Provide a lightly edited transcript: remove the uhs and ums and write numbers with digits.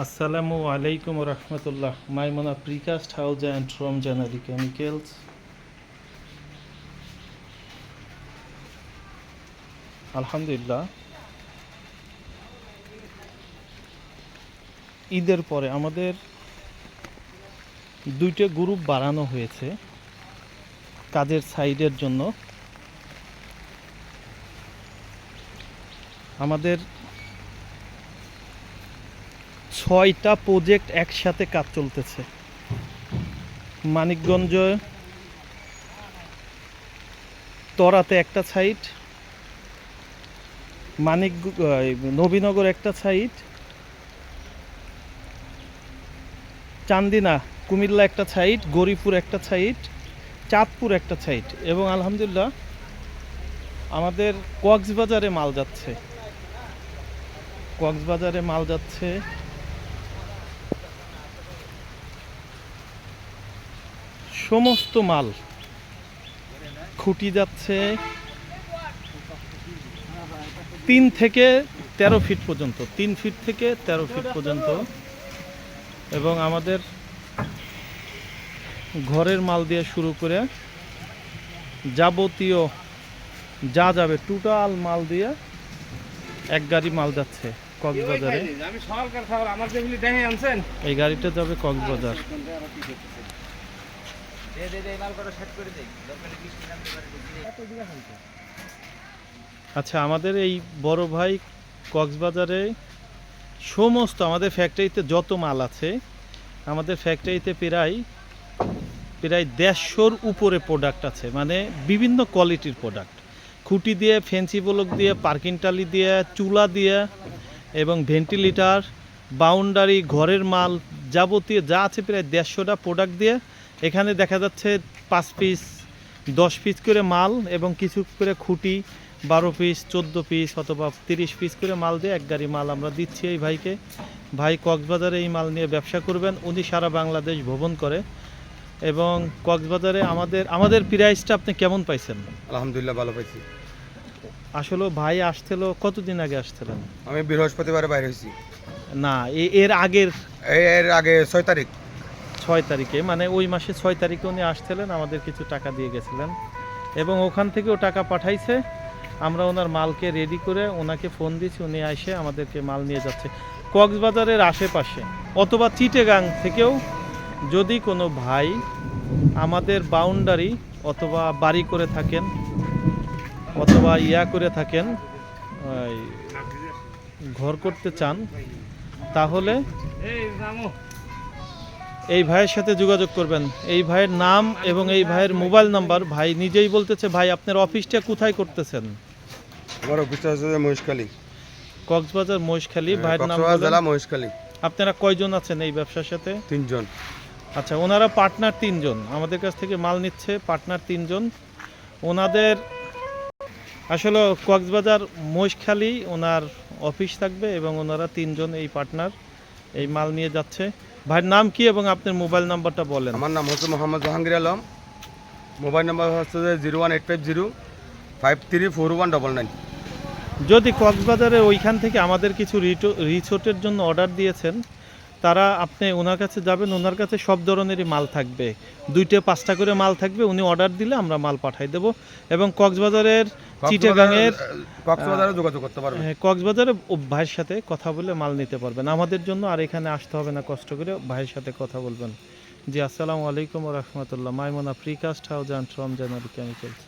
আসসালামু আলাইকুম রহমতুল্লাহ। মাইমুনা precast house and রমজানারি chemicals. আলহামদুলিল্লাহ, ঈদের পরে আমাদের দুইটা গ্রুপ বাড়ানো হয়েছে কাজের সাইডের জন্য। আমাদের 6টা প্রজেক্ট একসাথে কাজ চলতেছে। মানিকগঞ্জ তরাতে একটা সাইট, নবীনগর একটা সাইট, চান্দিনা কুমিল্লা একটা সাইট, গরিপুর একটা সাইট, চাঁদপুর একটা সাইট এবং আলহামদুলিল্লাহ আমাদের কক্সবাজারে মাল যাচ্ছে। সমস্ত মাল খুঁটি যাচ্ছে 3 থেকে 13 ফিট পর্যন্ত, 3 ফিট থেকে 13 ফিট পর্যন্ত। এবং আমাদের ঘরের মাল দিয়ে শুরু করে যাবতীয় যা যাবে টোটাল মাল দিয়ে এক গাড়ি মাল যাচ্ছে কক্সবাজারে। এই গাড়িটা যাবে কক্সবাজার। আচ্ছা, আমাদের এই বড় ভাই কক্সবাজারে সমস্ত আমাদের ফ্যাক্টরিতে যত মাল আছে, আমাদের ফ্যাক্টরিতে প্রায় 150-র উপরে প্রোডাক্ট আছে, মানে বিভিন্ন কোয়ালিটির প্রোডাক্ট। খুঁটি দিয়ে, ফেন্সি ব্লক দিয়ে, পার্কিং টালি দিয়ে, চুলা দিয়ে এবং ভেন্টিলেটর, বাউন্ডারি, ঘরের মাল যাবতীয় যা আছে প্রায় 150টা প্রোডাক্ট দিয়ে এখানে দেখা যাচ্ছে 5 পিস 10 পিস করে মাল এবং কিছু করে খুঁটি 12 পিস 14 পিস অথবা 30 পিস করে মাল দিয়ে এক গাড়ি মাল আমরা দিচ্ছি এই ভাইকে। ভাই কক্সবাজারে এই মাল নিয়ে ব্যবসা করবেন। উনি সারা বাংলাদেশ ভ্রমণ করে এবং কক্সবাজারে আমাদের প্রাইসটা আপনি কেমন পাইছেন? আলহামদুলিল্লাহ ভালো পাইছি। আসলে ভাই আসছিল কতদিন আগে আসছিলেন? আমি বৃহস্পতিবারে বাইরে হয়েছি। না, এর আগে 6 তারিখ। 6 তারিখে, মানে ওই মাসে 6 তারিখে উনি আসছিলেন, আমাদের কিছু টাকা দিয়ে গেছিলেন এবং ওখান থেকেও টাকা পাঠাইছে। আমরা ওনার মালকে রেডি করে ওনাকে ফোন দিয়েছি, উনি এসে আমাদেরকে মাল নিয়ে যাচ্ছে। কক্সবাজারের আশেপাশে অথবা চিটাগাং থেকেও যদি কোনো ভাই আমাদের বাউন্ডারি অথবা বাড়ি করে থাকেন অথবা করে থাকেন, ঘর করতে চান, তাহলে এই ভাইয়ের সাথে যোগাযোগ করবেন। এই ভাইয়ের নাম এবং এই ভাইয়ের মোবাইল নাম্বার। ভাই নিজেই বলতেছে, ভাই আপনার অফিসটা কোথায় করতেছেন? আমার অফিসটা হচ্ছে মহেশখালী, কক্সবাজার মহেশখালী। ভাইয়ের নাম জেলা মহেশখালী। আপনারা কয়জন আছেন এই ব্যবসার সাথে? 3 জন। আচ্ছা, ওনারা পার্টনার 3 জন আমাদের কাছ থেকে মাল নিচ্ছে, পার্টনার 3 জন। ওনাদের আসলে কক্সবাজার মহেশখালী ওনার অফিস থাকবে এবং ওনারা 3 জন এই পার্টনার এই মাল নিয়ে যাচ্ছে। ভাইয়ের নাম কি এবং আপনার মোবাইল নাম্বারটা বলেন। আমার নাম হচ্ছে মোহাম্মদ জাহাঙ্গীর আলম। মোবাইল নাম্বার হচ্ছে 01850534199। যদি কক্সবাজারে ওইখান থেকে আমাদের কিছু রিসোর্টের জন্য অর্ডার দিয়েছেন, তারা আপনি ওনার কাছে যাবেন, ওনার কাছে সব ধরনেরই মাল থাকবে, 2টা 5টা করে মাল থাকবে। উনি অর্ডার দিলে আমরা মাল পাঠাই দেব এবং কক্সবাজারের চিটাগাংয়ের কক্সবাজারে যোগাযোগ করতে পারবেন। কক্সবাজারে ভাইয়ের সাথে কথা বলে মাল নিতে পারবেন আমাদের জন্য, আর এখানে আসতে হবে না, কষ্ট করে ভাইয়ের সাথে কথা বলবেন। জি, আসসালামু আলাইকুম রহমতুল্লাহ। মাইমুনা প্রিকাস্ট হাউস অ্যান্ড রমজানারি কেমিক্যালস।